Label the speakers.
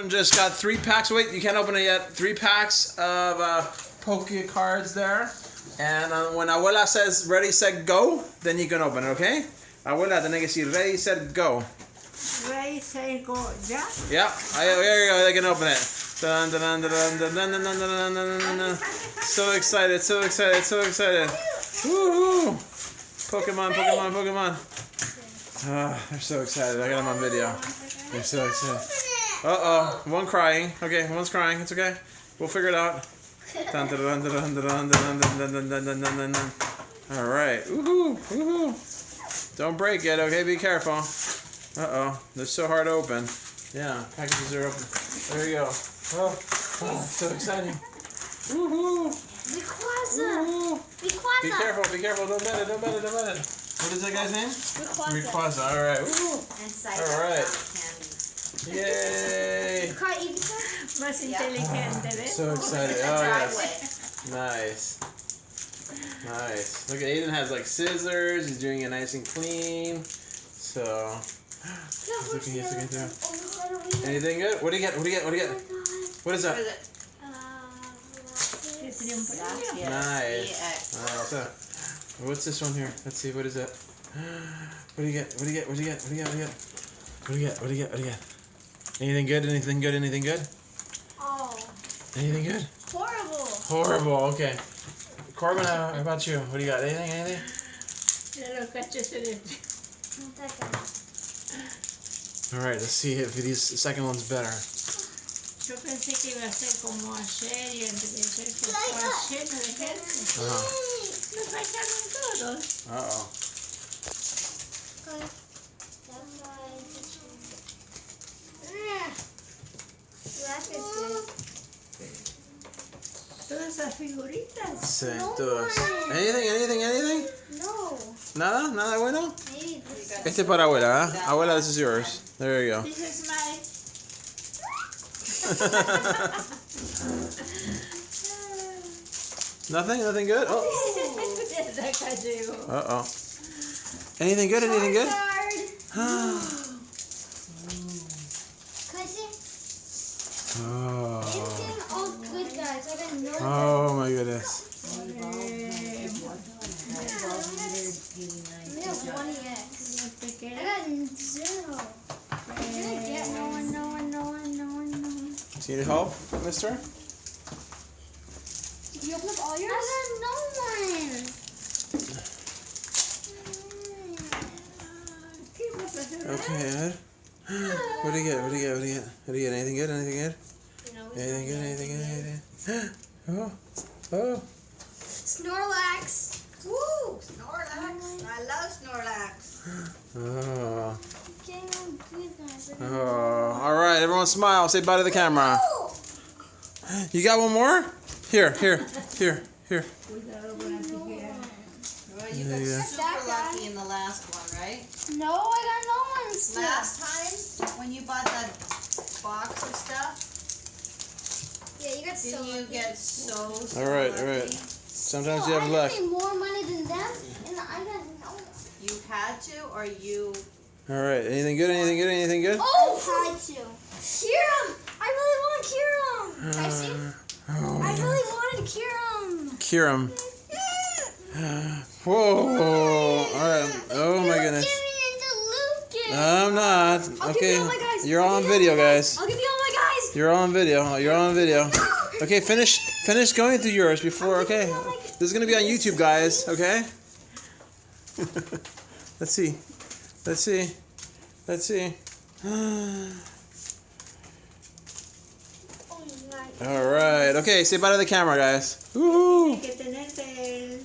Speaker 1: just got 3 packs. Wait, you can't open it yet. 3 packs of Poke cards there. And when Abuela says ready, set, go, then you can open it, okay? Abuela, tiene que decir ready, set, go.
Speaker 2: Ready, set, go. ¿Ya?
Speaker 1: Yeah, there you go. They can open it. Dun, dun, dun, dun, dun, dun, dun, dun, dun, dun, dun, dun. So excited, so excited, so excited. Woohoo! Pokemon, Pokemon, Pokemon. Oh, they're so excited. I got them on video. They're so excited. Uh-oh. One crying. Okay, one's crying. It's okay. We'll figure it out. Dun, dun, dun, dun, dun, dun, dun, dun, dun, dun, dun, dun, dun, dun. All right. Woohoo! Woohoo! Don't break it, okay? Be careful. Uh-oh. They're so hard to open. Yeah, packages are open. There you go. Oh, so exciting. Woohoo!
Speaker 3: Rayquaza! Rayquaza!
Speaker 1: Be careful, be careful. Don't bend it, don't bend it, don't bend it. What is that guy's name? Rayquaza. All right. Woo. All right. Yay!
Speaker 2: Más inteligente, ¿ves?
Speaker 1: So excited. Oh, yes. Nice. Nice. Look, Aiden has like scissors. He's doing it nice and clean. So, he's looking through. Anything good? What do you get? What do you get? What do you get? What is that? Nice. What's this one here? Let's see. What is that? What do you get? What do you get? What do you get? What do you get? What do you get? What do you get? What do you get? What do you get? Anything good? Anything good? Anything good?
Speaker 3: Oh.
Speaker 1: Anything good?
Speaker 3: Horrible.
Speaker 1: Horrible. Okay. Corbin, how about you? What do you got? Anything? Anything? All right. Let's see if these second one's better.
Speaker 2: Yo pensé que iba a ser como ayer y debe ser que estaba lleno de gente. Me fallaron todos.
Speaker 1: Uh-oh.
Speaker 2: Todas esas figuritas.
Speaker 1: Sí, todos. Anything?
Speaker 3: No.
Speaker 1: Nada? Nada bueno?
Speaker 3: Maybe this.
Speaker 1: Este es para abuela, ¿eh? Abuela, this is yours. There you go.
Speaker 2: This is my...
Speaker 1: Nothing? Nothing good? Oh.
Speaker 2: Acá llegó.
Speaker 1: Uh-oh. Anything good? Anything good?
Speaker 3: Can I see?
Speaker 1: Oh.
Speaker 3: Anything? Oh, good guys. I got no.
Speaker 1: Oh my goodness.
Speaker 3: I got 1 yet. I got 0. I didn't get no one.
Speaker 1: Do you need help, mister?
Speaker 3: Did you open up all yours? I got no one.
Speaker 1: Okay, Ed. What do you get? What do you get? What do you get? What do you get? Anything good? Anything good? Anything good? Anything good? Anything? Oh. Oh.
Speaker 3: Snorlax.
Speaker 4: Woo! Snorlax. I love Snorlax.
Speaker 1: Oh.
Speaker 3: Getting all good guys.
Speaker 1: Oh. All right, everyone smile. Say bye to the camera.
Speaker 3: Oh.
Speaker 1: You got one more? Here.
Speaker 2: Cuidado con la tijera.
Speaker 4: Well, you
Speaker 1: There you go.
Speaker 4: got super lucky in the last one, right?
Speaker 3: No, I got no one still.
Speaker 4: Last time, when you bought that box of stuff,
Speaker 3: Yeah, you got so
Speaker 4: didn't you
Speaker 3: lucky.
Speaker 4: get so
Speaker 1: All right.
Speaker 4: lucky?
Speaker 1: Sometimes
Speaker 3: So
Speaker 1: you have
Speaker 3: I
Speaker 1: luck.
Speaker 3: made more money than them, and I got no one.
Speaker 4: You had to, or you...
Speaker 1: All right. Anything good? Anything good? Anything good?
Speaker 3: Oh! I had to. Kiram! I really want Kiram! Can I see? I really wanted Kiram!
Speaker 1: Kiram. Whoa. All right. Oh my goodness.
Speaker 3: Give me into Lucas!
Speaker 1: I'm not.
Speaker 3: I'll give
Speaker 1: Okay.
Speaker 3: you all my guys.
Speaker 1: You're
Speaker 3: I'll
Speaker 1: on
Speaker 3: give you all
Speaker 1: video,
Speaker 3: my
Speaker 1: guys.
Speaker 3: I'll give you all my guys!
Speaker 1: You're on video. You're on video. Okay, finish going through yours before. Okay, this is gonna be on YouTube, guys. Okay. Let's see. All right. Okay, say bye to the camera, guys. Woohoo!
Speaker 2: Hay que tenerte el